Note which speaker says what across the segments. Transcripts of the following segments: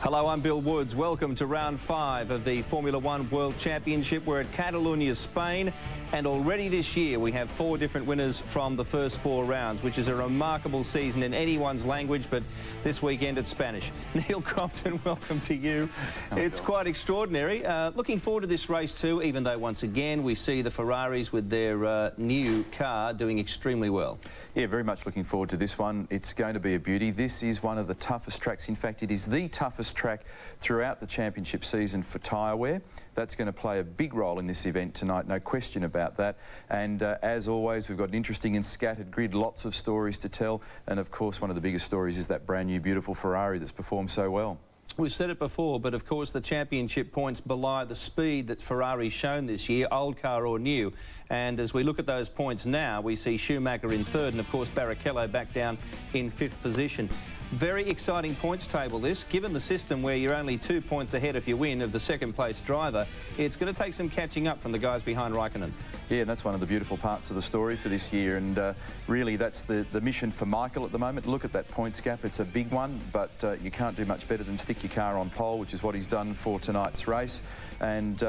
Speaker 1: Hello, I'm Bill Woods. Welcome to round 5 of the Formula One World Championship. We're at Catalonia, Spain, and already this year we have 4 different winners from the first 4 rounds, which is a remarkable season in anyone's language, but this weekend it's Spanish. Neil Crompton, welcome to you. It's quite extraordinary. Looking forward to this race too, even though once again we see the Ferraris with their new car doing extremely well.
Speaker 2: Yeah, very much looking forward to this one. It's going to be a beauty. This is one of the toughest tracks. In fact, it is the toughest track throughout the championship season for tyre wear. That's going to play a big role in this event tonight, no question about that. And as always, we've got an interesting and scattered grid, lots of stories to tell. And of course, one of the biggest stories is that brand new, beautiful Ferrari that's performed so well.
Speaker 1: We've said it before, but of course the championship points belie the speed that Ferrari's shown this year, old car or new. And as we look at those points now, we see Schumacher in 3rd and of course Barrichello back down in 5th position. Very exciting points table this. Given the system where you're only 2 points ahead if you win of the second place driver, it's going to take some catching up from the guys behind Raikkonen.
Speaker 2: Yeah, and that's one of the beautiful parts of the story for this year, and really that's the mission for Michael at the moment. Look at that points gap. It's a big one, but you can't do much better than stick your car on pole, which is what he's done for tonight's race. And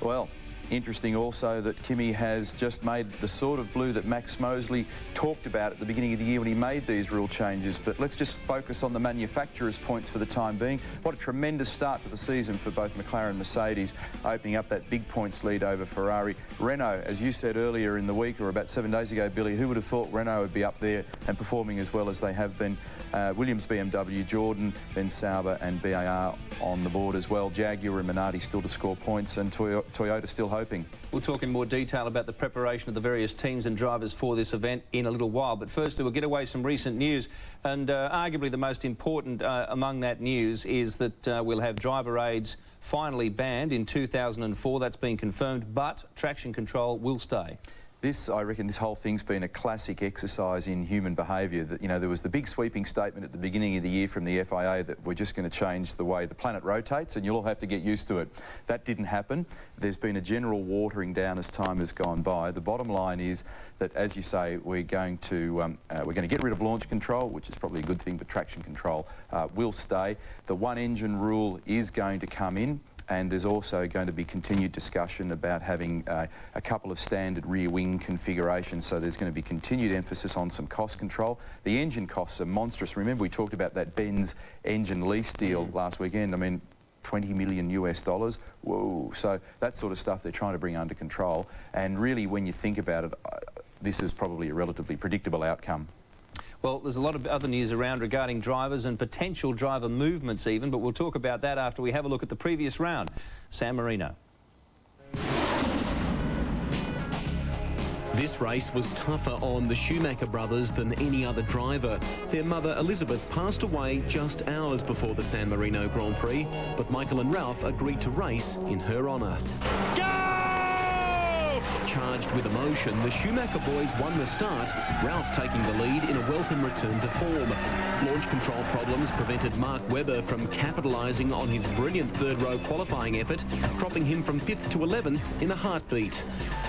Speaker 2: well, interesting also that Kimi has just made the sort of blue that Max Mosley talked about at the beginning of the year when he made these rule changes. But let's just focus on the manufacturer's points for the time being. What a tremendous start to the season for both McLaren and Mercedes, opening up that big points lead over Ferrari. Renault, as you said earlier in the week, or about 7 days ago, Billy, who would have thought Renault would be up there and performing as well as they have been? Williams, BMW, Jordan, then Sauber and BAR on the board as well. Jaguar and Minardi still to score points, and Toyota still hoping.
Speaker 1: We'll talk in more detail about the preparation of the various teams and drivers for this event in a little while. But firstly, we'll get away some recent news. And arguably the most important among that news is that we'll have driver aids finally banned in 2004. That's been confirmed, but traction control will stay.
Speaker 2: I reckon this whole thing's been a classic exercise in human behaviour. That, you know, there was the big sweeping statement at the beginning of the year from the FIA that we're just going to change the way the planet rotates and you'll all have to get used to it. That didn't happen. There's been a general watering down as time has gone by. The bottom line is that, as you say, we're going to get rid of launch control, which is probably a good thing, but traction control will stay. The one engine rule is going to come in. And there's also going to be continued discussion about having a couple of standard rear wing configurations. So there's going to be continued emphasis on some cost control. The engine costs are monstrous. Remember, we talked about that Benz engine lease deal last weekend. I mean, $20 million US. Whoa. So that sort of stuff they're trying to bring under control. And really, when you think about it, this is probably a relatively predictable outcome.
Speaker 1: Well, there's a lot of other news around regarding drivers and potential driver movements even, but we'll talk about that after we have a look at the previous round. San Marino.
Speaker 3: This race was tougher on the Schumacher brothers than any other driver. Their mother, Elizabeth, passed away just hours before the San Marino Grand Prix, but Michael and Ralph agreed to race in her honour. Charged with emotion, the Schumacher boys won the start, Ralph taking the lead in a welcome return to form. Launch control problems prevented Mark Webber from capitalising on his brilliant third-row qualifying effort, dropping him from 5th to 11th in a heartbeat.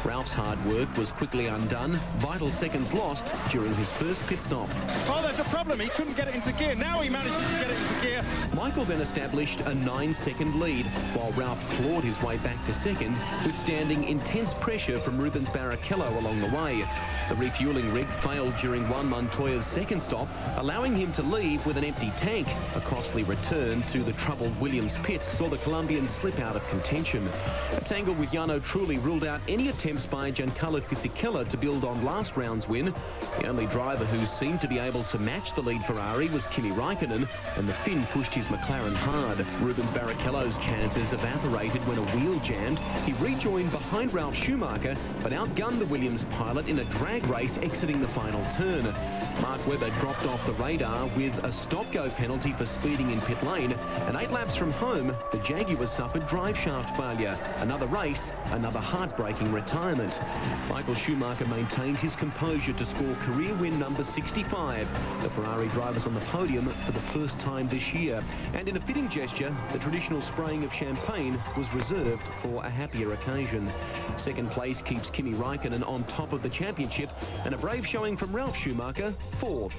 Speaker 3: Ralph's hard work was quickly undone, vital seconds lost during his first pit stop.
Speaker 4: Oh, there's a problem. He couldn't get it into gear. Now he manages to get it into gear.
Speaker 3: Michael then established a 9-second lead, while Ralph clawed his way back to second, withstanding intense pressure from Rubens Barrichello along the way. The refuelling rig failed during Juan Montoya's second stop, allowing him to leave with an empty tank. A costly return to the troubled Williams pit saw the Colombian slip out of contention. A tangle with Jarno Trulli ruled out any attempts by Giancarlo Fisichella to build on last round's win. The only driver who seemed to be able to match the lead Ferrari was Kimi Raikkonen, and the Finn pushed his McLaren hard. Rubens Barrichello's chances evaporated when a wheel jammed. He rejoined behind Ralf Schumacher, but outgunned the Williams pilot in a drag race exiting the final turn. Mark Webber dropped off the radar with a stop-go penalty for speeding in pit lane, and 8 laps from home, the Jaguar suffered drive shaft failure. Another race, another heartbreaking retirement. Michael Schumacher maintained his composure to score career win number 65. The Ferrari drivers on the podium for the first time this year. And in a fitting gesture, the traditional spraying of champagne was reserved for a happier occasion. Second place keeps Kimi Raikkonen on top of the championship, and a brave showing from Ralf Schumacher, 4th.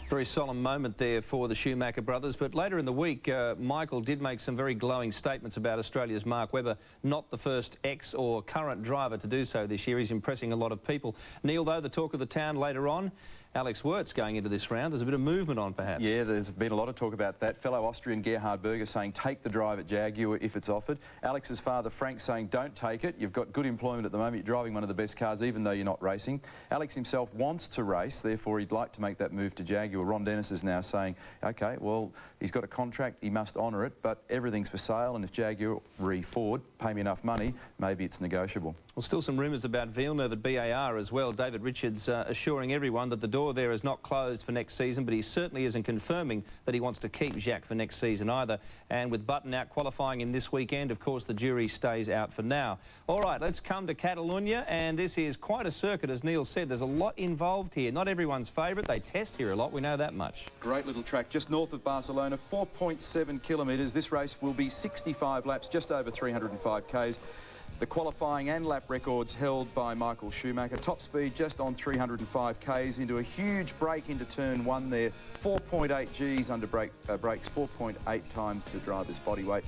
Speaker 1: Very solemn moment there for the Schumacher brothers, but later in the week, Michael did make some very glowing statements about Australia's Mark Webber, not the first ex or current driver to do so this year. He's impressing a lot of people. Neil, though, the talk of the town later on, Alex Wirtz going into this round. There's a bit of movement on, perhaps. Yeah,
Speaker 2: there's been a lot of talk about that. Fellow Austrian Gerhard Berger saying take the drive at Jaguar if it's offered. Alex's father Frank saying don't take it. You've got good employment at the moment. You're driving one of the best cars even though you're not racing. Alex himself wants to race, therefore he'd like to make that move to Jaguar. Ron Dennis is now saying, OK, well, he's got a contract, he must honour it, but everything's for sale, and if Jaguar Ford pay me enough money, maybe it's negotiable. Well,
Speaker 1: still some rumours about Villeneuve at BAR as well. David Richards assuring everyone that the door there is not closed for next season, but he certainly isn't confirming that he wants to keep Jacques for next season either. And with Button out qualifying in this weekend, of course, the jury stays out for now. All right, let's come to Catalonia, and this is quite a circuit, as Neil said. There's a lot involved here. Not everyone's favourite. They test here a lot. We know that much.
Speaker 2: Great little track just north of Barcelona, 4.7 kilometres. This race will be 65 laps, just over 305 k's. The qualifying and lap records held by Michael Schumacher. Top speed just on 305 k's into a huge break into turn one there. 4.8 Gs under brakes, 4.8 times the driver's body weight.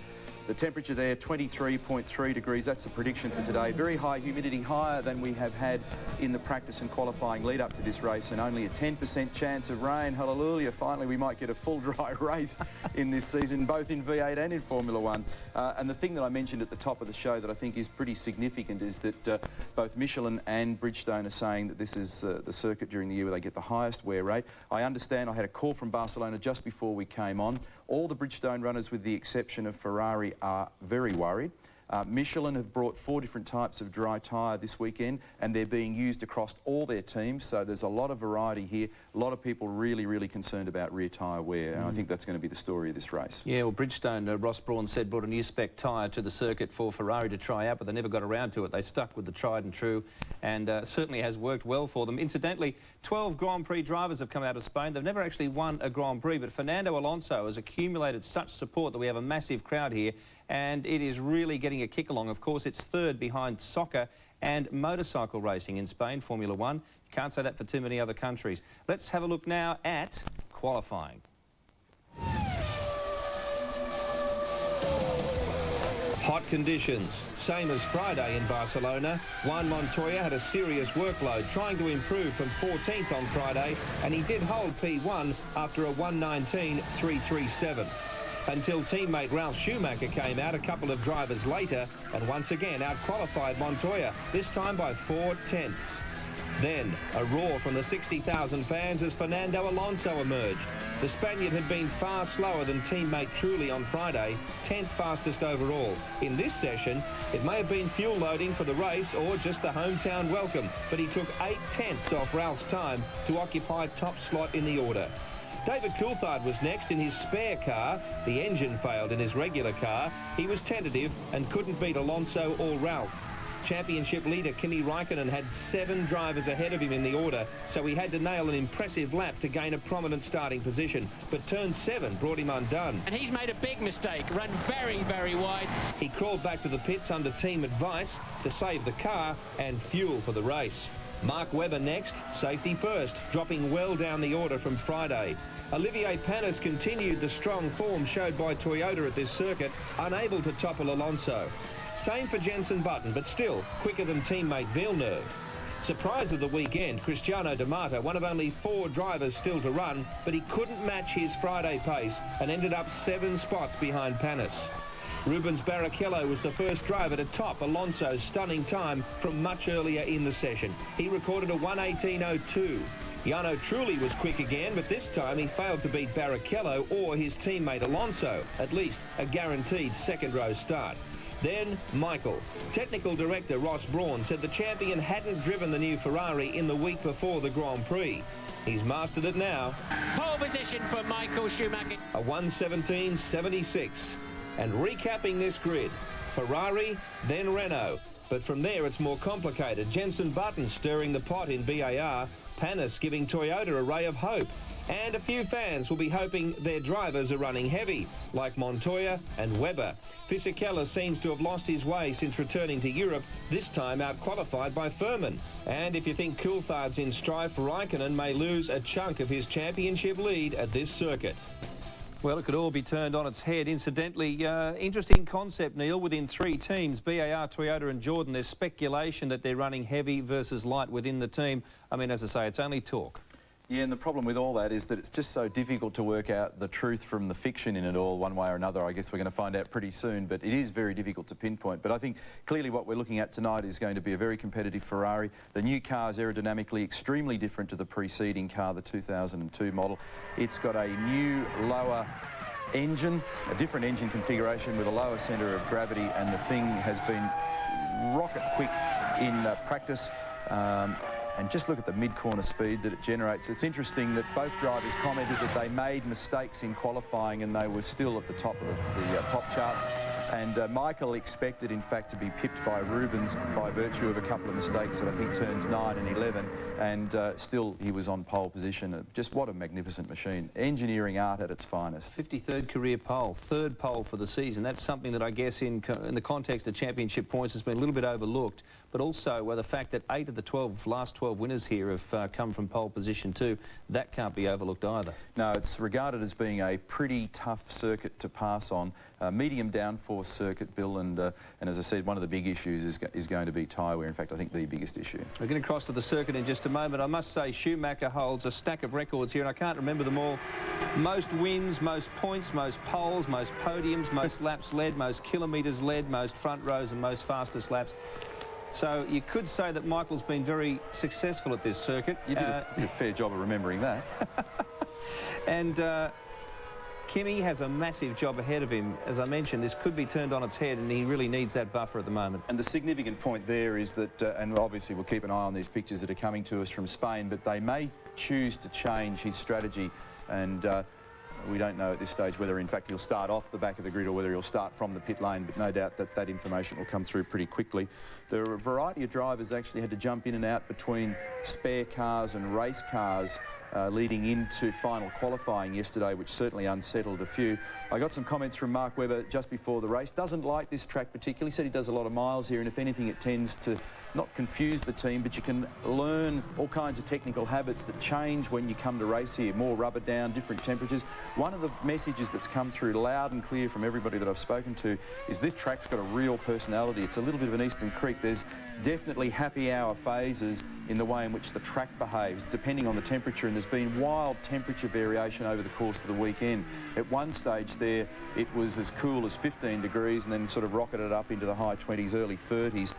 Speaker 2: The temperature there, 23.3 degrees. That's the prediction for today. Very high humidity, higher than we have had in the practice and qualifying lead up to this race, and only a 10% chance of rain. Hallelujah. Finally, we might get a full dry race in this season, both in V8 and in Formula One. And the thing that I mentioned at the top of the show that I think is pretty significant is that both Michelin and Bridgestone are saying that this is the circuit during the year where they get the highest wear rate. I understand, I had a call from Barcelona just before we came on. All the Bridgestone runners, with the exception of Ferrari, are very worried. Michelin have brought 4 different types of dry tyre this weekend, and they're being used across all their teams, so there's a lot of variety here. A lot of people really concerned about rear tyre wear, and I think that's going to be the story of this race. Yeah, well, Bridgestone, Ross Brawn said, brought a new spec tyre to the circuit for Ferrari to try out, but they never got around to it. They stuck with the tried and true, and certainly has worked well for them. Incidentally, 12 Grand Prix drivers have come out of Spain. They've never actually won a Grand Prix, but Fernando Alonso has accumulated such support that we have a massive crowd here, and it is really getting a kick along. Of course, it's third behind soccer and motorcycle racing in Spain, Formula One. You can't say that for too many other countries. Let's have a look now at qualifying. Hot conditions, same as Friday in Barcelona. Juan Montoya had a serious workload trying to improve from 14th on Friday, and he did hold P1 after a 1:19.337. Until teammate Ralf Schumacher came out a couple of drivers later and once again out-qualified Montoya, this time by 4 tenths. Then a roar from the 60,000 fans as Fernando Alonso emerged. The Spaniard had been far slower than teammate Trulli on Friday, 10th fastest overall. In this session, it may have been fuel loading for the race or just the hometown welcome, but he took 8 tenths off Ralph's time to occupy top slot in the order. David Coulthard was next in his spare car. The engine failed in his regular car. He was tentative and couldn't beat Alonso or Ralph. Championship leader Kimi Raikkonen had 7 drivers ahead of him in the order, so he had to nail an impressive lap to gain a prominent starting position. But turn 7 brought him undone.
Speaker 5: And he's made a big mistake, run very wide.
Speaker 1: He crawled back to the pits under team advice to save the car and fuel for the race. Mark Webber next, safety first, dropping well down the order from Friday. Olivier Panis continued the strong form showed by Toyota at this circuit, unable to topple Alonso. Same for Jenson Button, but still quicker than teammate Villeneuve. Surprise of the weekend, Cristiano D'Amato, one of only 4 drivers still to run, but he couldn't match his Friday pace and ended up 7 spots behind Panis. Rubens Barrichello was the first driver to top Alonso's stunning time from much earlier in the session. He recorded a 1:18.02. Jarno Trulli was quick again, but this time he failed to beat Barrichello or his teammate Alonso, at least a guaranteed second-row start. Then Michael. Technical director Ross Brawn said the champion hadn't driven the new Ferrari in the week before the Grand Prix. He's mastered it now.
Speaker 5: Pole position for Michael Schumacher.
Speaker 1: A 1:17.76. And recapping this grid, Ferrari, then Renault. But from there it's more complicated. Jenson Button stirring the pot in BAR. Panis giving Toyota a ray of hope. And a few fans will be hoping their drivers are running heavy, like Montoya and Webber. Fisichella seems to have lost his way since returning to Europe, this time out-qualified by Furman. And if you think Coulthard's in strife, Raikkonen may lose a chunk of his championship lead at this circuit. Well, it could all be turned on its head. Incidentally, interesting concept, Neil. Within 3 teams, BAR, Toyota and Jordan, there's speculation that they're running heavy versus light within the team. I mean, as I say, it's only talk.
Speaker 2: Yeah, and the problem with all that is that it's just so difficult to work out the truth from the fiction in it all, one way or another. I guess we're going to find out pretty soon, but it is very difficult to pinpoint. But I think clearly what we're looking at tonight is going to be a very competitive Ferrari. The new car is aerodynamically extremely different to the preceding car, the 2002 model. It's got a new, lower engine, a different engine configuration with a lower centre of gravity, and the thing has been rocket quick in practice. And just look at the mid-corner speed that it generates. It's interesting that both drivers commented that they made mistakes in qualifying and they were still at the top of the pop charts. And Michael expected, in fact, to be pipped by Rubens by virtue of a couple of mistakes that I think turns 9 and 11. And still, he was on pole position. Just what a magnificent machine. Engineering art at its finest.
Speaker 1: 53rd career pole, 3rd pole for the season. That's something that I guess in the context of championship points has been a little bit overlooked. But also the fact that 8 of the last 12 winners here have come from pole position too, that can't be overlooked either.
Speaker 2: No, it's regarded as being a pretty tough circuit to pass on. Medium downforce circuit, Bill, and as I said, one of the big issues is going to be tyre wear. In fact, I think the biggest issue. We're
Speaker 1: going to cross to the circuit in just a moment. I must say Schumacher holds a stack of records here, and I can't remember them all. Most wins, most points, most poles, most podiums, most laps led, most kilometres led, most front rows and most fastest laps. So you could say that Michael's been very successful at this circuit.
Speaker 2: You did a fair job of remembering that.
Speaker 1: And Kimi has a massive job ahead of him. As I mentioned, this could be turned on its head, and he really needs that buffer at the moment. And
Speaker 2: the significant point there is that, and obviously we'll keep an eye on these pictures that are coming to us from Spain, but they may choose to change his strategy, and we don't know at this stage whether in fact he'll start off the back of the grid or whether he'll start from the pit lane, but no doubt that that information will come through pretty quickly. There are a variety of drivers actually had to jump in and out between spare cars and race cars leading into final qualifying yesterday, which certainly unsettled a few. I got some comments from Mark Webber just before the race. Doesn't like this track particularly. Said he does a lot of miles here, and if anything it tends to not confuse the team, but you can learn all kinds of technical habits that change when you come to race here. More rubber down, different temperatures. One of the messages that's come through loud and clear from everybody that I've spoken to is this track's got a real personality. It's a little bit of an Eastern Creek. There's definitely happy hour phases in the way in which the track behaves, depending on the temperature, and there's been wild temperature variation over the course of the weekend. At one stage there, it was as cool as 15 degrees and then sort of rocketed up into the high 20s, early 30s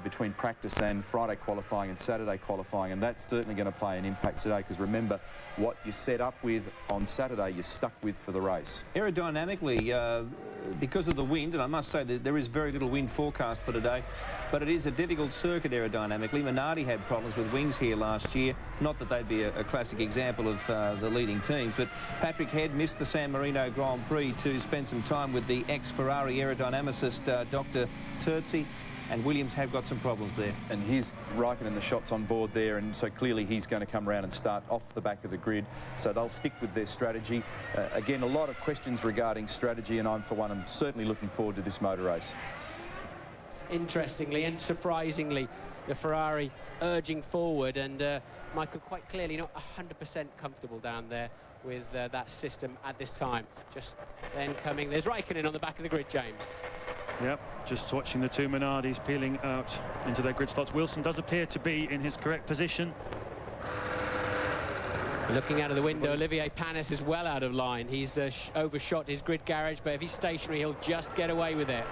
Speaker 2: between practice and Friday qualifying and Saturday qualifying, and that's certainly going to play an impact today, because remember, what you set up with on Saturday, you're stuck with for the race.
Speaker 1: Aerodynamically, because of the wind, and I must say that there is very little wind forecast for today, but it is a difficult circuit aerodynamically. Minardi had problems with wings here last year. Not that they'd be a classic example of the leading teams, but Patrick Head missed the San Marino Grand Prix to spend some time with the ex-Ferrari aerodynamicist Dr. Terzi, and Williams have got some problems there.
Speaker 2: And he's Raikkonen the shots on board there, and so clearly he's going to come around and start off the back of the grid. So they'll stick with their strategy. Again, a lot of questions regarding strategy, and for one, I'm certainly looking forward to this motor race.
Speaker 5: Interestingly and surprisingly, the Ferrari urging forward, and Michael quite clearly not 100% comfortable down there with that system at this time. Just then coming, there's Raikkonen on the back of the grid, James.
Speaker 4: Yep, just watching the two Minardis peeling out into their grid slots. Wilson does appear to be in his correct position.
Speaker 5: Looking out of the window, Olivier Panis is well out of line. He's overshot his grid garage, but if he's stationary, he'll just get away with it.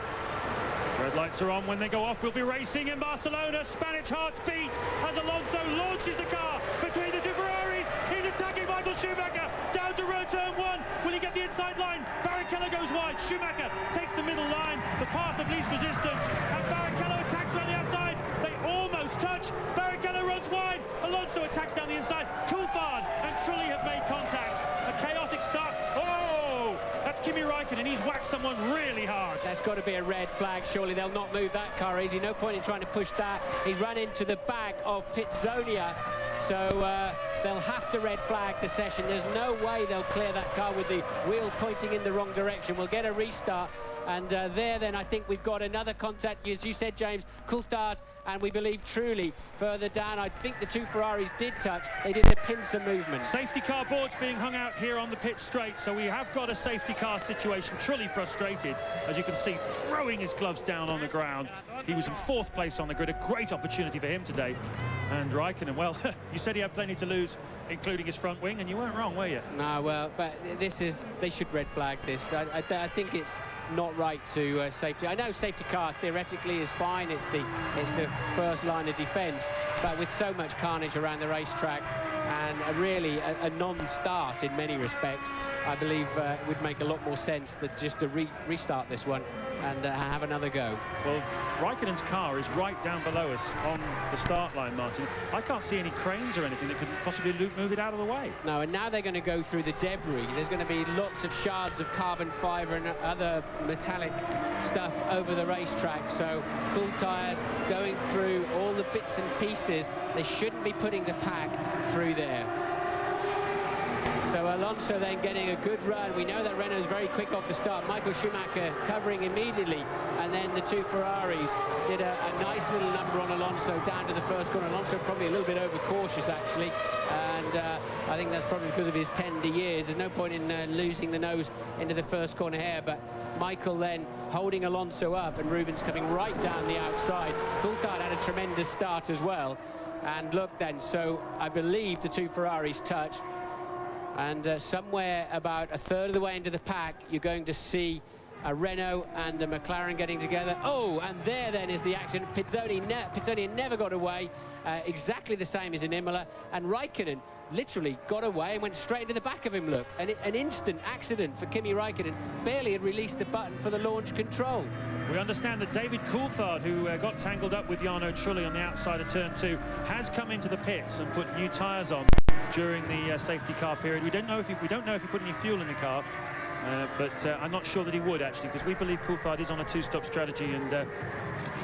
Speaker 4: Red lights are on when they go off. We'll be racing in Barcelona. Spanish hearts beat as Alonso launches the car between the two Ferraris. He's attacking Michael Schumacher down to road turn 1. Will he get the inside line? Barrichello goes wide. Schumacher takes the middle line, the path of least resistance, and Barrichello attacks around the outside. They almost touch. Barrichello runs wide. Alonso attacks down the inside. Coulthard and Trulli have made contact. A chaotic start. Oh, that's Kimi Raikkonen. He's whacked someone really hard.
Speaker 5: That's got to be a red flag. Surely they'll not move that car easy. No point in trying to push that. He's run into the back of Pitzonia. So they'll have to red flag the session. There's no way they'll clear that car with the wheel pointing in the wrong direction. We'll get a restart. And there then I think we've got another contact, as you said, James, Coulthard, and we believe truly further down. I think the two Ferraris did touch. They did the pincer movement.
Speaker 4: Safety car boards being hung out here on the pit straight, so we have got a safety car situation. Truly frustrated, as you can see, throwing his gloves down on the ground. He was in 4th place on the grid, a great opportunity for him today. And Raikkonen, well, you said he had plenty to lose, including his front wing, and you weren't wrong, were you?
Speaker 5: No, well, but this is, they should red flag this. I think it's not right to safety. I know safety car theoretically is fine. It's the first line of defence, but with so much carnage around the racetrack and really a non-start in many respects, I believe it would make a lot more sense that just to restart this one and have another go.
Speaker 4: Well, Raikkonen's car is right down below us on the start line, Martin. I can't see any cranes or anything that could possibly move it out of the way.
Speaker 5: No, and now they're going to go through the debris. There's going to be lots of shards of carbon fibre and other metallic stuff over the racetrack. So cool tyres going through all the bits and pieces. They shouldn't be putting the pack through there. So Alonso then getting a good run. We know that Renault's very quick off the start. Michael Schumacher covering immediately, and then the two Ferraris did a nice little number on Alonso down to the first corner. Alonso probably a little bit overcautious actually, and I think that's probably because of his tender years. There's no point in losing the nose into the first corner here, but Michael then holding Alonso up, and Rubens coming right down the outside. Coulthard had a tremendous start as well, and look then, so I believe the two Ferraris touch. And somewhere about a third of the way into the pack, you're going to see a Renault and a McLaren getting together. Oh, and there then is the accident. Pizzoni never got away, exactly the same as in Imola. And Raikkonen literally got away and went straight into the back of him, look. An instant accident for Kimi Raikkonen. Barely had released the button for the launch control.
Speaker 4: We understand that David Coulthard, who got tangled up with Jarno Trulli on the outside of turn 2, has come into the pits and put new tyres on during the safety car period. We don't know if he put any fuel in the car, but I'm not sure that he would actually, because we believe Coulthard is on a 2-stop strategy, and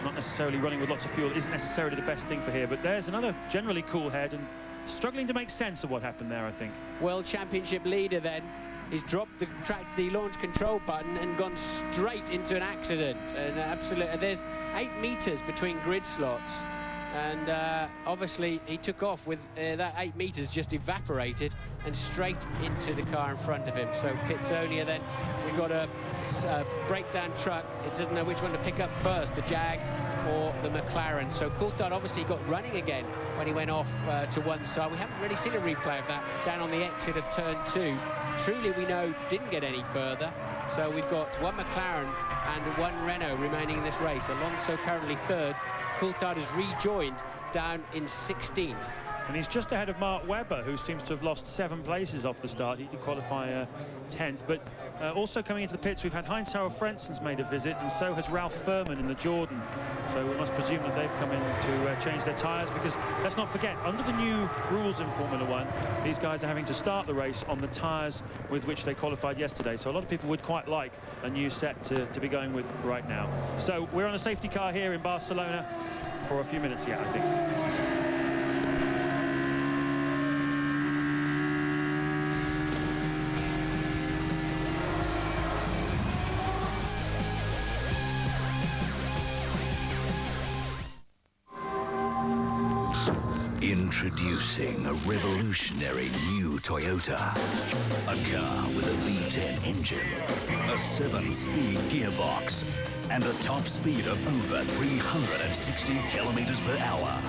Speaker 4: not necessarily running with lots of fuel isn't necessarily the best thing for here. But there's another generally cool head and struggling to make sense of what happened there, I think.
Speaker 5: World Championship leader then. He's dropped the launch control button and gone straight into an accident. And absolutely, there's 8 meters between grid slots. And obviously he took off with that 8 meters just evaporated and straight into the car in front of him. So Pitsonia then, we've got a breakdown truck. It doesn't know which one to pick up first, the Jag or the McLaren. So Coulthard obviously got running again when he went off to one side. We haven't really seen a replay of that down on the exit of turn 2. Truly, we know, didn't get any further. So we've got one McLaren and one Renault remaining in this race. Alonso currently 3rd. Coulthard is rejoined down in 16th.
Speaker 4: And he's just ahead of Mark Webber, who seems to have lost 7 places off the start. He did qualify 10th. But also coming into the pits, we've had Heinz-Harald Frenzen's made a visit, and so has Ralph Furman in the Jordan. So we must presume that they've come in to change their tyres, because let's not forget, under the new rules in Formula 1, these guys are having to start the race on the tyres with which they qualified yesterday. So a lot of people would quite like a new set to be going with right now. So we're on a safety car here in Barcelona for a few minutes yet, I think.
Speaker 6: Introducing a revolutionary new Toyota. A car with a V10 engine, a 7-speed gearbox, and a top speed of over 360 kilometers per hour.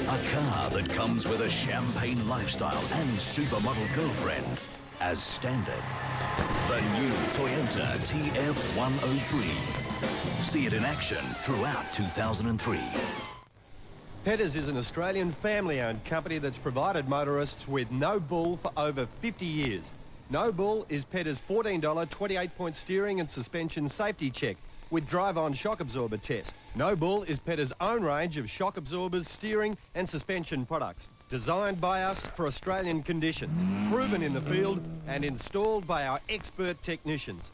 Speaker 6: A car that comes with a champagne lifestyle and supermodel girlfriend as standard. The new Toyota TF103. See it in action throughout 2003.
Speaker 7: Pedders is an Australian family-owned company that's provided motorists with No Bull for over 50 years. No Bull is Pedders' $14 28-point steering and suspension safety check with drive-on shock absorber test. No Bull is Pedders' own range of shock absorbers, steering and suspension products. Designed by us for Australian conditions, proven in the field and installed by our expert technicians.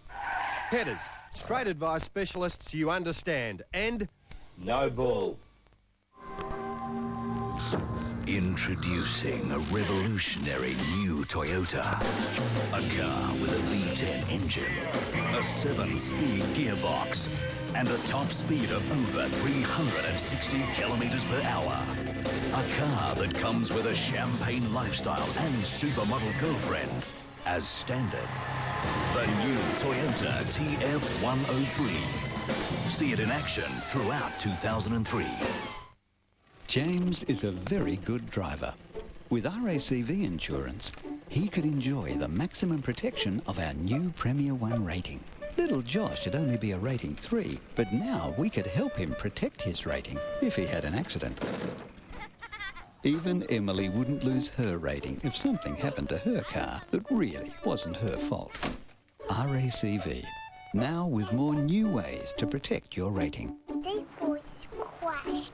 Speaker 7: Pedders, straight advice specialists you understand, and No Bull.
Speaker 6: Introducing a revolutionary new Toyota. A car with a V10 engine, a 7-speed gearbox, and a top speed of over 360 kilometers per hour. A car that comes with a champagne lifestyle and supermodel girlfriend as standard. The new Toyota TF103. See it in action throughout 2003.
Speaker 8: James is a very good driver. With RACV insurance, he could enjoy the maximum protection of our new Premier 1 rating. Little Josh should only be a rating 3, but now we could help him protect his rating if he had an accident. Even Emily wouldn't lose her rating if something happened to her car that really wasn't her fault. RACV, now with more new ways to protect your rating.
Speaker 9: These boys crashed.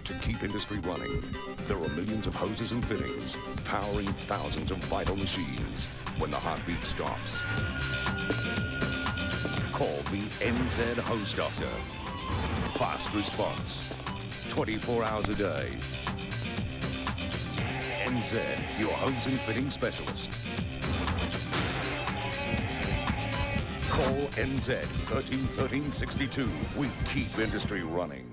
Speaker 10: To keep industry running, there are millions of hoses and fittings powering thousands of vital machines. When the heartbeat stops, call the NZ Hose Doctor. Fast response, 24 hours a day. NZ, your hose and fitting specialist. Call NZ 131362. We keep industry running.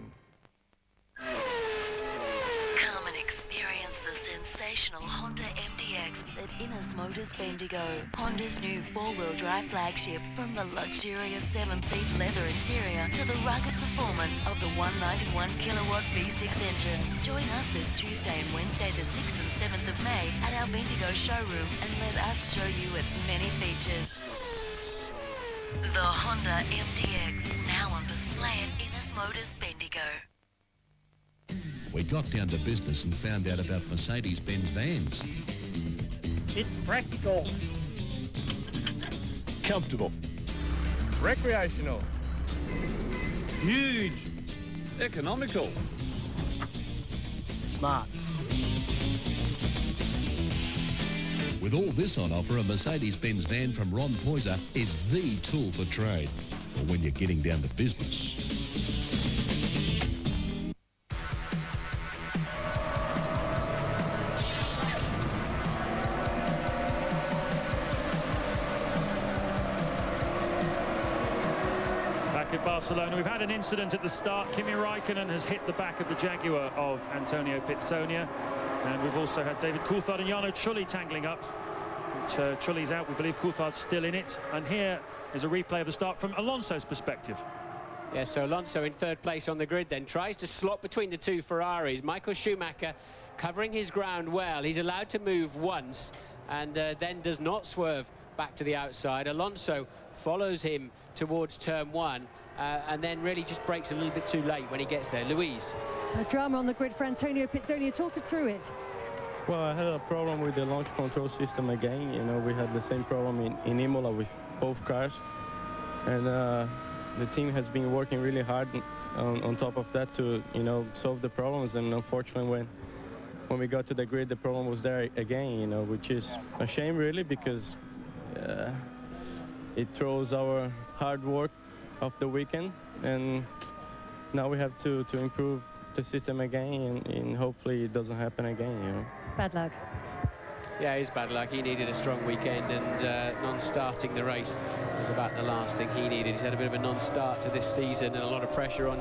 Speaker 11: Come and experience the sensational Honda MDX at Innes Motors Bendigo. Honda's new 4-wheel drive flagship. From the luxurious 7-seat leather interior to the rugged performance of the 191 kilowatt V6 engine. Join us this Tuesday and Wednesday the 6th and 7th of May at our Bendigo showroom and let us show you its many features. The Honda MDX, now on display at Innes Motors Bendigo.
Speaker 12: We got down to business and found out about Mercedes-Benz vans.
Speaker 13: It's practical.
Speaker 14: Comfortable.
Speaker 13: Recreational.
Speaker 14: Huge. Economical.
Speaker 13: Smart.
Speaker 12: With all this on offer, a Mercedes-Benz van from Ron Poyser is the tool for trade, or when you're getting down to business.
Speaker 4: Back at Barcelona, we've had an incident at the start. Kimi Räikkönen has hit the back of the Jaguar of Antonio Pizzonia. And we've also had David Coulthard and Jarno Trulli tangling up. Trulli's out, we believe Coulthard's still in it. And here is a replay of the start from Alonso's perspective.
Speaker 5: Yeah, so Alonso in third place on the grid then tries to slot between the two Ferraris. Michael Schumacher covering his ground well. He's allowed to move once and then does not swerve back to the outside. Alonso follows him towards turn one and then really just brakes a little bit too late when he gets there. Louise.
Speaker 15: A drama on the grid for Antonio Pizzonia. Talk us through it.
Speaker 16: Well, I had a problem with the launch control system again. You know, we had the same problem in Imola with both cars. And the team has been working really hard on top of that to, you know, solve the problems. And unfortunately, when we got to the grid, the problem was there again, you know, which is a shame, really, because it throws our hard work of the weekend. And now we have to improve the system again, and hopefully it doesn't happen again, you know.
Speaker 15: Bad luck.
Speaker 5: Yeah, it's bad luck. He needed a strong weekend, and non-starting the race was about the last thing he needed. He's had a bit of a non-start to this season and a lot of pressure on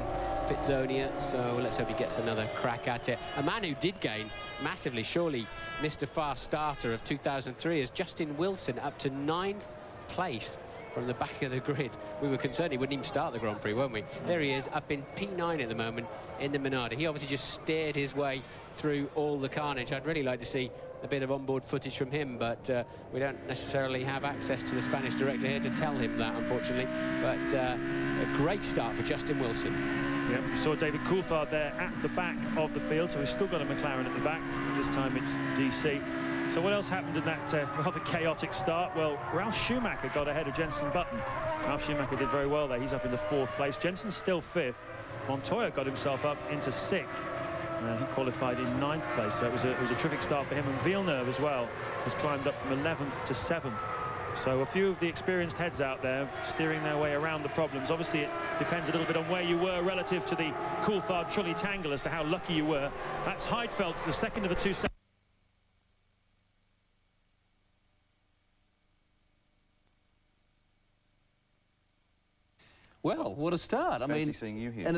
Speaker 5: Pizzonia, so let's hope he gets another crack at it. A man who did gain massively, surely Mr. Fast Starter of 2003, is Justin Wilson, up to 9th place from the back of the grid. We were concerned he wouldn't even start the Grand Prix, weren't we? There he is, up in P9 at the moment in the Minardi. He obviously just steered his way through all the carnage. I'd really like to see a bit of onboard footage from him, but we don't necessarily have access to the Spanish director here to tell him that, unfortunately. But a great start for Justin Wilson.
Speaker 4: Yeah, we saw David Coulthard there at the back of the field, so we've still got a McLaren at the back. This time it's DC. So what else happened in that rather chaotic start? Well, Ralf Schumacher got ahead of Jenson Button. Ralf Schumacher did very well there. He's up into 4th place. Jenson's still 5th. Montoya got himself up into 6th. He qualified in 9th place, so it was a terrific start for him. And Villeneuve as well has climbed up from 11th to 7th. So a few of the experienced heads out there steering their way around the problems. Obviously, it depends a little bit on where you were relative to the Coulthard-Trulli tangle as to how lucky you were. That's Heidfeld, the second of the 2 seconds.
Speaker 1: Well, what a start! I
Speaker 2: Fancy
Speaker 1: mean,
Speaker 2: seeing you here.
Speaker 1: And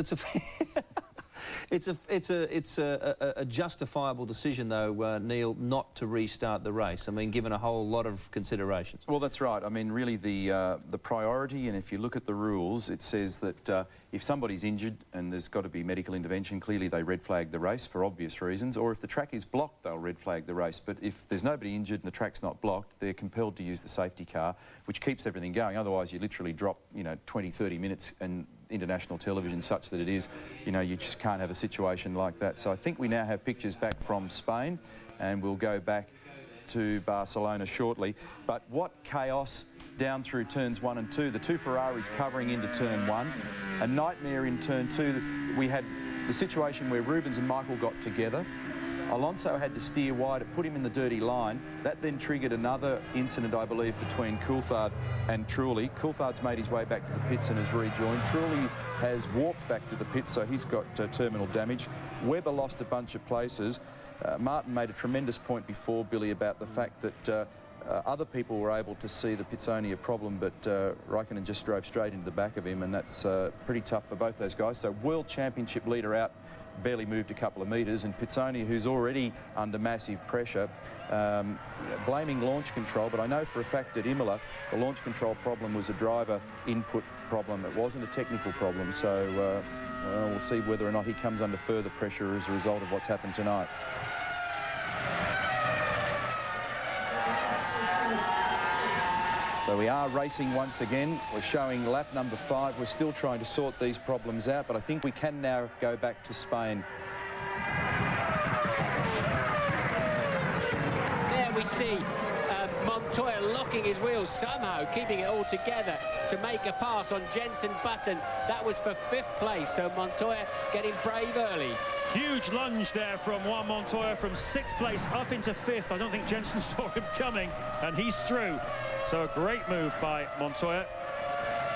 Speaker 1: it's a justifiable decision, though, Neil, not to restart the race. I mean, given a whole lot of considerations.
Speaker 2: Well, that's right. I mean, really, the priority, and if you look at the rules, it says that if somebody's injured and there's got to be medical intervention, clearly they red flag the race for obvious reasons. Or if the track is blocked, they'll red flag the race. But if there's nobody injured and the track's not blocked, they're compelled to use the safety car, which keeps everything going. Otherwise, you literally drop, 20, 30 minutes, and international television such that it is, you just can't have a situation like that. So I think we now have pictures back from Spain, and we'll go back to Barcelona shortly. But what chaos down through turns 1 and 2. The 2 Ferraris covering into turn 1. A nightmare in turn 2. We had the situation where Rubens and Michael got together. Alonso had to steer wide. It put him in the dirty line. That then triggered another incident, I believe, between Coulthard and Trulli. Coulthard's made his way back to the pits and has rejoined. Trulli has walked back to the pits, so he's got terminal damage. Webber lost a bunch of places. Martin made a tremendous point before, Billy, about the fact that other people were able to see the Pitsonia problem, but Raikkonen just drove straight into the back of him, and that's pretty tough for both those guys. So World Championship leader out, barely moved a couple of metres, and Pitsonia, who's already under massive pressure, blaming launch control. But I know for a fact at Imola, the launch control problem was a driver input problem. It wasn't a technical problem. So well, we'll see whether or not he comes under further pressure as a result of what's happened tonight. So we are racing once again. We're showing lap number 5. We're still trying to sort these problems out, but I think we can now go back to Spain.
Speaker 5: There we see Montoya locking his wheels, somehow keeping it all together to make a pass on Jenson Button. That was for 5th place, so Montoya getting brave early.
Speaker 4: Huge lunge there from Juan Montoya from 6th place up into 5th. I don't think Jenson saw him coming, and he's through. So a great move by Montoya.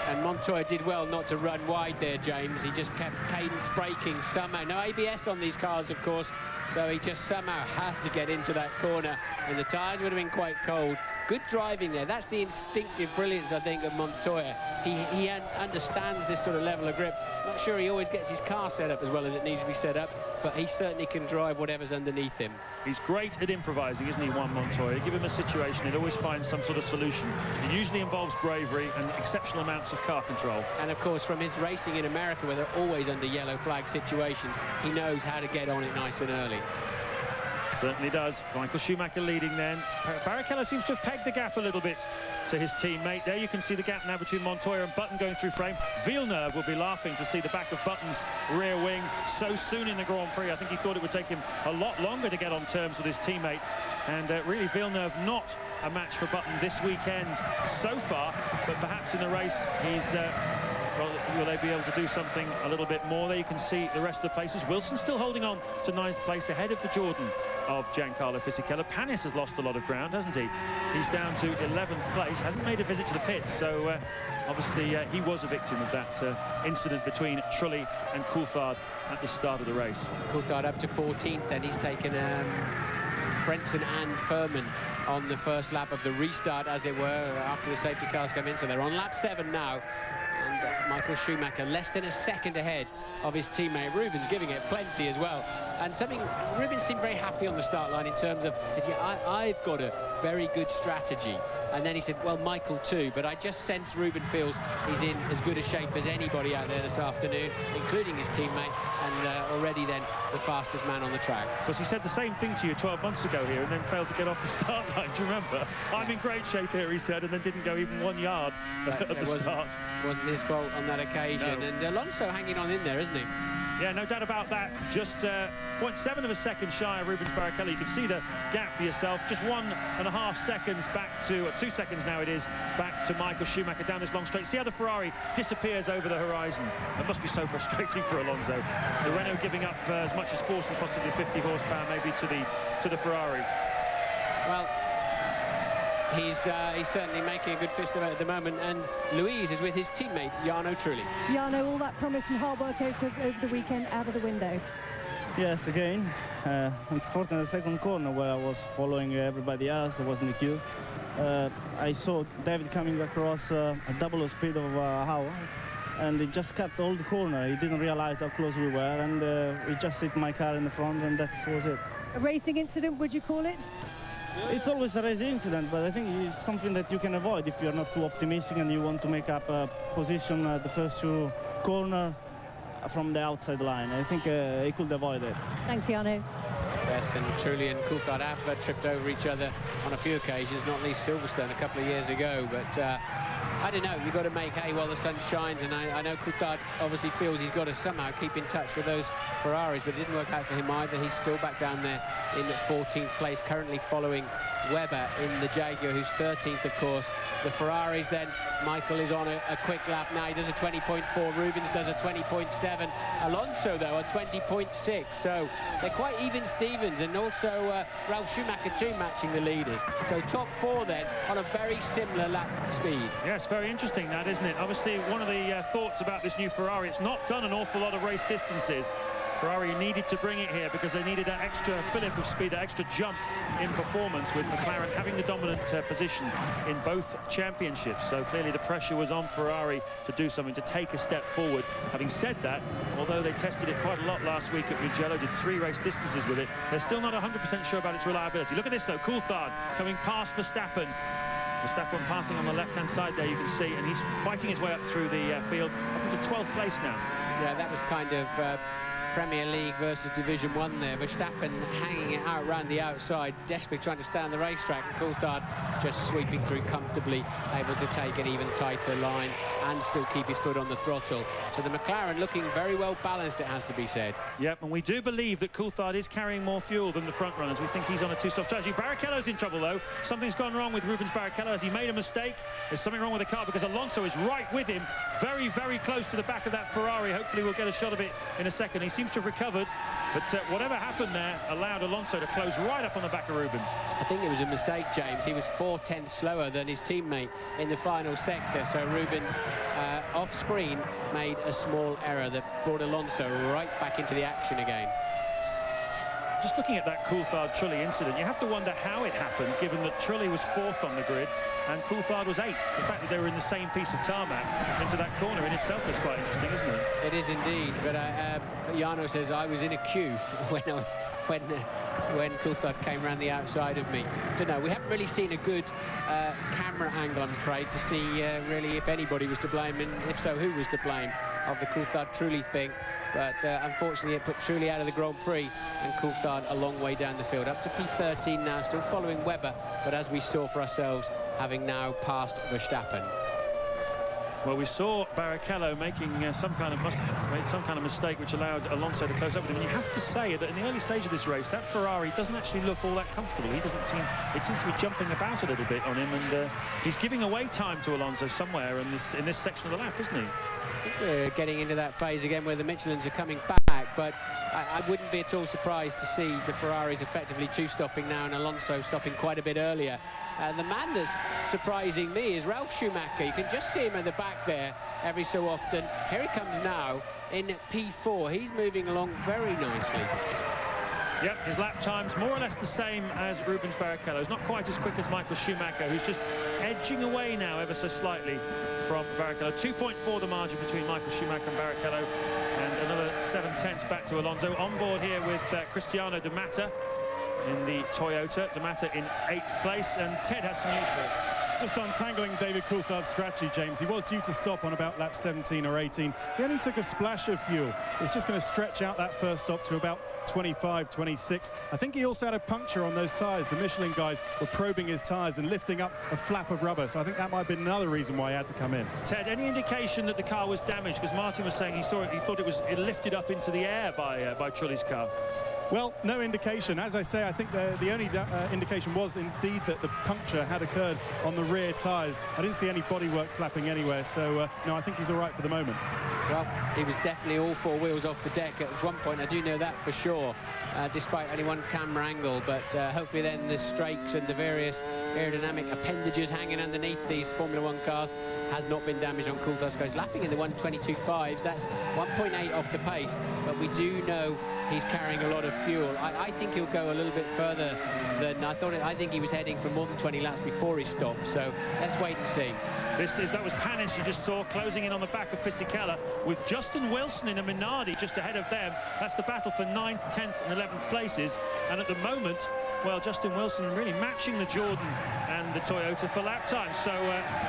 Speaker 5: And Montoya did well not to run wide there, James. He just kept cadence braking somehow. No ABS on these cars, of course, so he just somehow had to get into that corner, and the tyres would have been quite cold. Good driving there. That's the instinctive brilliance, I think, of Montoya. He understands this sort of level of grip. Not sure he always gets his car set up as well as it needs to be set up, but he certainly can drive whatever's underneath him.
Speaker 4: He's great at improvising, isn't he, Juan Montoya? Give him a situation, he'd always find some sort of solution. It usually involves bravery and exceptional amounts of car control.
Speaker 5: And of course, from his racing in America, where they're always under yellow flag situations, he knows how to get on it nice and early.
Speaker 4: Certainly does. Michael Schumacher leading then. Barrichello seems to have pegged the gap a little bit to his teammate. There you can see the gap now between Montoya and Button going through frame. Villeneuve will be laughing to see the back of Button's rear wing so soon in the Grand Prix. I think he thought it would take him a lot longer to get on terms with his teammate. And really, Villeneuve not a match for Button this weekend so far, but perhaps in the race he's... well, will they be able to do something a little bit more? There you can see the rest of the places. Wilson still holding on to 9th place ahead of the Jordan of Giancarlo Fisichella. Panis has lost a lot of ground, hasn't he? He's down to 11th place, hasn't made a visit to the pits, so obviously he was a victim of that incident between Trulli and Coulthard at the start of the race.
Speaker 5: Coulthard up to 14th, then he's taken Frentzen and Furman on the first lap of the restart, as it were, after the safety cars come in, so they're on lap 7 now. And Michael Schumacher less than a second ahead of his teammate Rubens, giving it plenty as well. And Rubens seemed very happy on the start line in terms of, said, yeah, I've got a very good strategy. And then he said, well, Michael too, but I just sense Ruben feels he's in as good a shape as anybody out there this afternoon, including his teammate, and already then the fastest man on the track.
Speaker 4: Because he said the same thing to you 12 months ago here and then failed to get off the start line, do you remember? I'm in great shape here, he said, and then didn't go even 1 yard at the start.
Speaker 5: Wasn't his fault on that occasion. No. And Alonso hanging on in there, isn't he?
Speaker 4: Yeah, no doubt about that. Just 0.7 of a second shy of Rubens Barrichello. You can see the gap for yourself. Just 1.5 seconds back to, 2 seconds now it is, back to Michael Schumacher down this long straight. See how the Ferrari disappears over the horizon. It must be so frustrating for Alonso. The Renault giving up as much as 40, possibly 50 horsepower maybe to the Ferrari.
Speaker 5: Well, he's certainly making a good fist of it at the moment, and Louise is with his teammate Jarno Trulli.
Speaker 15: Jarno, all that promise and hard work over the weekend out of the window.
Speaker 17: Yes, again, unfortunately the second corner where I was following everybody else, I was in the queue. I saw David coming across a double speed of Howard, and he just cut all the corner. He didn't realize how close we were, and he just hit my car in the front, and that was it.
Speaker 15: A racing incident, would you call it?
Speaker 17: It's always a racing incident, but I think it's something that you can avoid if you're not too optimistic and you want to make up a position at the first 2 corners from the outside line. I think he could avoid it.
Speaker 15: Thanks, Jarno.
Speaker 5: Yes, and Trulli and Coulthard have tripped over each other on a few occasions, not least Silverstone a couple of years ago, but I don't know, you've got to make hay while the sun shines, and I know Coulthard obviously feels he's got to somehow keep in touch with those Ferraris, but it didn't work out for him either. He's still back down there in 14th place, currently following Webber in the Jaguar, who's 13th, of course. The Ferraris then, Michael is on a quick lap now. He does a 20.4, Rubens does a 20.7. Alonso, though, a 20.6, so they're quite even Stevens, and also Ralf Schumacher too matching the leaders. So top 4 then on a very similar lap speed.
Speaker 4: Yes, very interesting that, isn't it? Obviously, one of the thoughts about this new Ferrari, it's not done an awful lot of race distances. Ferrari needed to bring it here because they needed that extra fillip of speed, that extra jump in performance, with McLaren having the dominant position in both championships. So clearly the pressure was on Ferrari to do something, to take a step forward. Having said that, although they tested it quite a lot last week at Mugello, did 3 race distances with it, they're still not 100% sure about its reliability. Look at this though, Coulthard coming past Verstappen. Verstappen passing on the left-hand side there, you can see, and he's fighting his way up through the field, up into 12th place now.
Speaker 5: Yeah, that was kind of Premier League versus Division 1 there. Verstappen hanging it out around the outside, desperately trying to stay on the racetrack, and Coulthard just sweeping through comfortably, able to take an even tighter line and still keep his foot on the throttle. So the McLaren looking very well balanced, it has to be said.
Speaker 4: Yep, and we do believe that Coulthard is carrying more fuel than the front runners. We think he's on a 2-stop strategy. Barrichello's in trouble though. Something's gone wrong with Rubens Barrichello. Has he made a mistake? There's something wrong with the car because Alonso is right with him, very, very close to the back of that Ferrari. Hopefully we'll get a shot of it in a second. He seems to have recovered, but whatever happened there allowed Alonso to close right up on the back of Rubens.
Speaker 5: I think it was a mistake, James. He was 4/10 slower than his teammate in the final sector, so Rubens off screen made a small error that brought Alonso right back into the action again.
Speaker 4: Just looking at that Coulthard-Trulli incident, you have to wonder how it happened, given that Trulli was 4th on the grid and Coulthard was 8th. The fact that they were in the same piece of tarmac into that corner in itself is quite interesting, isn't it?
Speaker 5: It is indeed, but Jarno says I was in a queue when Coulthard came around the outside of me. Don't know, we haven't really seen a good camera angle, I'm afraid, to see really if anybody was to blame, and if so, who was to blame of the Coulthard-Trulli thing. But unfortunately it put Trulli out of the Grand Prix, and Coulthard a long way down the field, up to P13 now, still following Webber, but as we saw for ourselves, having now passed Verstappen.
Speaker 4: Well, we saw Barrichello making some kind of mistake which allowed Alonso to close up with him. And you have to say that in the early stage of this race, that Ferrari doesn't actually look all that comfortable. He doesn't seem, it seems to be jumping about a little bit on him, and he's giving away time to Alonso somewhere in this section of the lap, isn't he?
Speaker 5: We're getting into that phase again where the Michelins are coming back, but I wouldn't be at all surprised to see the Ferraris effectively 2-stopping now and Alonso stopping quite a bit earlier. The man that's surprising me is Ralf Schumacher. You can just see him at the back there every so often. Here he comes now in P4. He's moving along very nicely.
Speaker 4: Yep, his lap time's more or less the same as Rubens Barrichello's. Not quite as quick as Michael Schumacher, who's just edging away now ever so slightly from Barrichello. 2.4 the margin between Michael Schumacher and Barrichello. And another 7/10 back to Alonso. On board here with Cristiano Di Matta in the Toyota. Di Matta in 8th place, and Ted has some news for us.
Speaker 18: Just untangling David Coulthard's strategy, James. He was due to stop on about lap 17 or 18. He only took a splash of fuel. It's just going to stretch out that first stop to about 25, 26. I think he also had a puncture on those tyres. The Michelin guys were probing his tyres and lifting up a flap of rubber. So I think that might have been another reason why he had to come in.
Speaker 4: Ted, any indication that the car was damaged? Because Martin was saying he saw it, he thought it lifted up into the air by Trulli's car.
Speaker 18: Well, no indication. As I say, I think the only indication was indeed that the puncture had occurred on the rear tyres. I didn't see any bodywork flapping anywhere, so no, I think he's all right for the moment.
Speaker 5: Well, he was definitely all 4 wheels off the deck at one point. I do know that for sure, despite only one camera angle. But hopefully then the strakes and the various aerodynamic appendages hanging underneath these Formula 1 cars has not been damaged on Coulthard's car. He's lapping in the 1:22.5s. That's 1.8 off the pace. But we do know he's carrying a lot of fuel. I think he'll go a little bit further than I thought. I think he was heading for more than 20 laps before he stopped. So let's wait and see.
Speaker 4: That was Panis you just saw closing in on the back of Fisichella with Justin Wilson in a Minardi just ahead of them. That's the battle for 9th, 10th and 11th places. And at the moment, well, Justin Wilson really matching the Jordan and the Toyota for lap time. So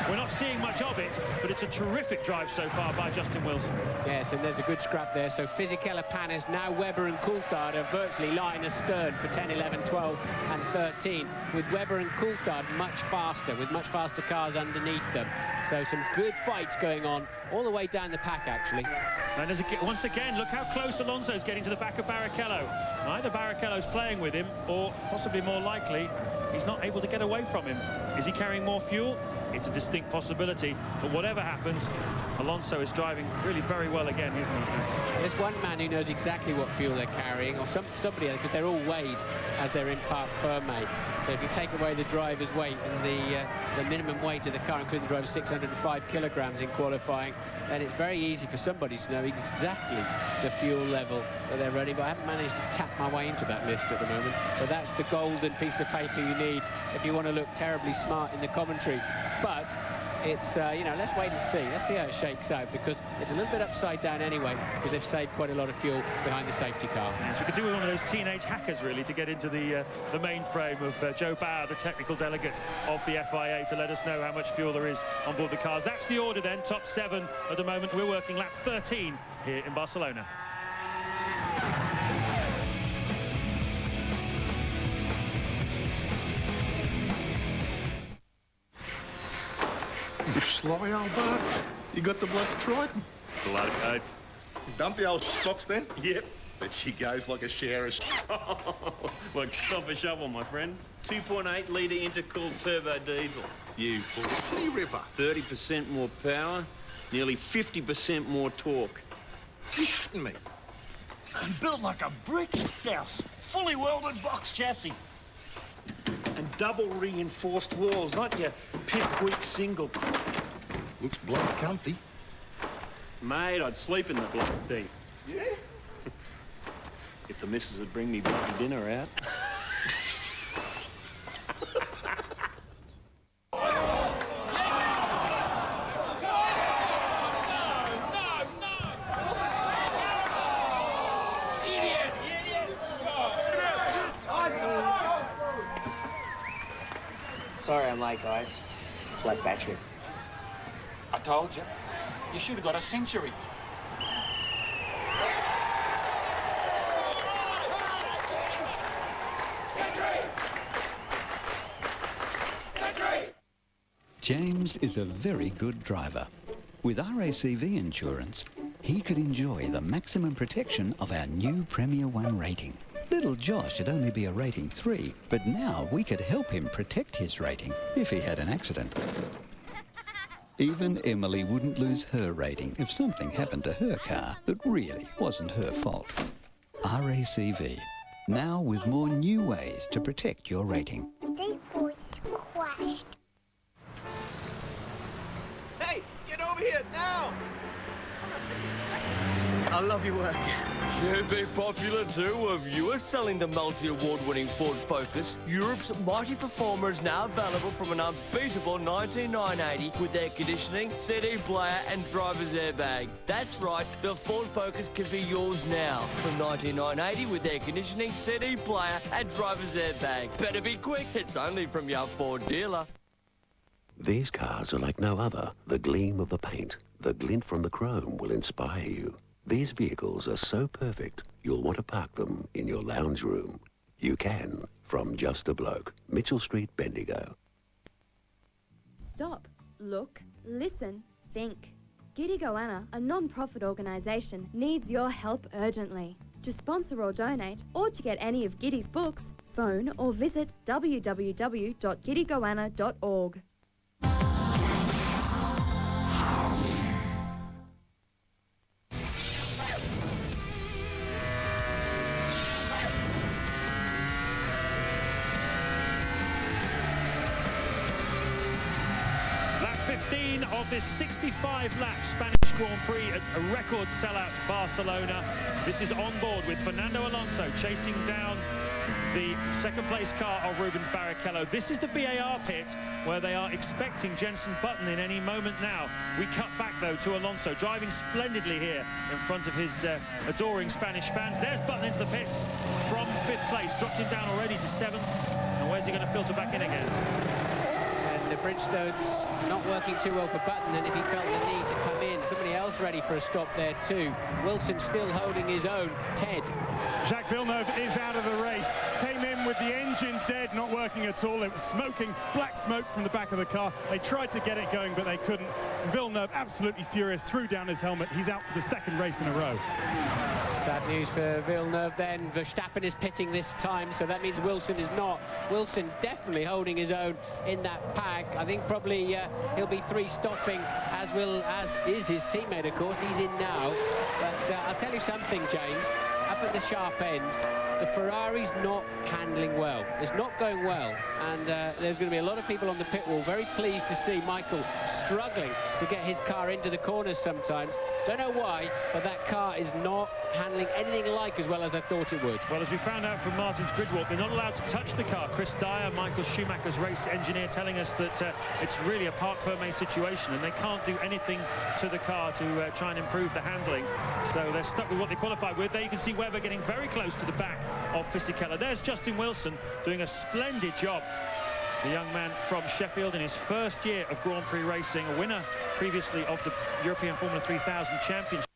Speaker 4: we're not seeing much of it, but it's a terrific drive so far by Justin Wilson.
Speaker 5: Yes, and there's a good scrap there. So Fisichella, Panis, now Webber and Coulthard are virtually line astern for 10, 11, 12 and 13, with Webber and Coulthard much faster, with much faster cars underneath them. So some good fights going on all the way down the pack, actually.
Speaker 4: And once again, look how close Alonso's getting to the back of Barrichello. Either Barrichello's playing with him, or possibly more likely, he's not able to get away from him. Is he carrying more fuel? It's a distinct possibility. But whatever happens, Alonso is driving really very well again, isn't he?
Speaker 5: There's one man who knows exactly what fuel they're carrying, or somebody, because they're all weighed as they're in parc fermé. So if you take away the driver's weight and the minimum weight of the car, including the driver's 605 kilograms in qualifying, then it's very easy for somebody to know exactly the fuel level that they're running. But I haven't managed to tap my way into that list at the moment. But that's the golden piece of paper you need if you want to look terribly smart in the commentary. But it's, you know, let's wait and see. Let's see how it shakes out, because it's a little bit upside down anyway, because they've saved quite a lot of fuel behind the safety car.
Speaker 4: Yes, we could do with one of those teenage hackers, really, to get into the mainframe of Joe Bauer, the technical delegate of the FIA, to let us know how much fuel there is on board the cars. That's the order then, top 7 at the moment. We're working lap 13 here in Barcelona.
Speaker 19: You sloppy old bug. You got the blood Triton?
Speaker 14: Blood oath.
Speaker 19: Dump the old stocks then?
Speaker 14: Yep.
Speaker 19: But she goes like a shower of
Speaker 14: Like stop a shovel, my friend. 2.8 litre intercooled turbo diesel.
Speaker 19: You bloody ripper.
Speaker 14: 30% more power, nearly 50% more torque.
Speaker 19: You shitting me?
Speaker 20: And built like a brick house. Fully welded box chassis. And double reinforced walls, not your pipwheat single.
Speaker 19: Looks bloody comfy.
Speaker 14: Mate, I'd sleep in the bloody thing.
Speaker 19: Yeah?
Speaker 14: If the missus would bring me bloody dinner out.
Speaker 21: Sorry I'm late, guys. Flat battery.
Speaker 20: I told you. You should have got a century.
Speaker 8: James is a very good driver. With RACV insurance, he could enjoy the maximum protection of our new Premier 1 rating. Little Josh should only be a rating 3, but now we could help him protect his rating if he had an accident. Even Emily wouldn't lose her rating if something happened to her car that really wasn't her fault. RACV, now with more new ways to protect your rating.
Speaker 9: They boys crashed.
Speaker 22: Hey, get over here now!
Speaker 3: I love your work.
Speaker 22: Should be popular too if you are selling the multi-award-winning Ford Focus. Europe's mighty performer is now available from an unbeatable 19,980 with air conditioning, CD player and driver's airbag. That's right, the Ford Focus can be yours now from 19,980 with air conditioning, CD player and driver's airbag. Better be quick, it's only from your Ford dealer.
Speaker 23: These cars are like no other. The gleam of the paint, the glint from the chrome will inspire you. These vehicles are so perfect, you'll want to park them in your lounge room. You can, from Just a Bloke, Mitchell Street, Bendigo.
Speaker 24: Stop, look, listen, think. Giddy Goanna, a non-profit organisation, needs your help urgently. To sponsor or donate, or to get any of Giddy's books, phone or visit www.giddygoanna.org.
Speaker 4: Of this 65-lap Spanish Grand Prix, a record sellout Barcelona. This is on board with Fernando Alonso chasing down the second-place car of Rubens Barrichello. This is the BAR pit where they are expecting Jenson Button in any moment now. We cut back, though, to Alonso, driving splendidly here in front of his adoring Spanish fans. There's Button into the pits from 5th place, dropped him down already to 7th. And where's he going to filter back in again?
Speaker 5: The Bridgestone's not working too well for Button, and if he felt the need to come in, somebody else ready for a stop there too. Wilson still holding his own. Ted.
Speaker 18: Jacques Villeneuve is out of the race. Came in with the engine dead, not working at all. It was smoking, black smoke from the back of the car. They tried to get it going, but they couldn't. Villeneuve, absolutely furious, threw down his helmet. He's out for the 2nd race in a row.
Speaker 5: Sad news for Villeneuve then. Verstappen is pitting this time, so that means Wilson is not. Wilson definitely holding his own in that pack. I think probably he'll be 3 stopping, as is his teammate, of course. He's in now. But I'll tell you something, James. Up at the sharp end, the Ferrari's not handling well. It's not going well, and there's going to be a lot of people on the pit wall very pleased to see Michael struggling to get his car into the corners sometimes. Don't know why, but that car is not handling anything like as well as I thought it would.
Speaker 4: Well, as we found out from Martin's grid walk, they're not allowed to touch the car. Chris Dyer, Michael Schumacher's race engineer, telling us that it's really a parc fermé situation and they can't do anything to the car to try and improve the handling. So they're stuck with what they qualified with. There you can see Webber getting very close to the back of Fisichella. There's Justin Wilson doing a splendid job. The young man from Sheffield in his 1st year of Grand Prix racing, a winner previously of the European Formula 3000 Championship.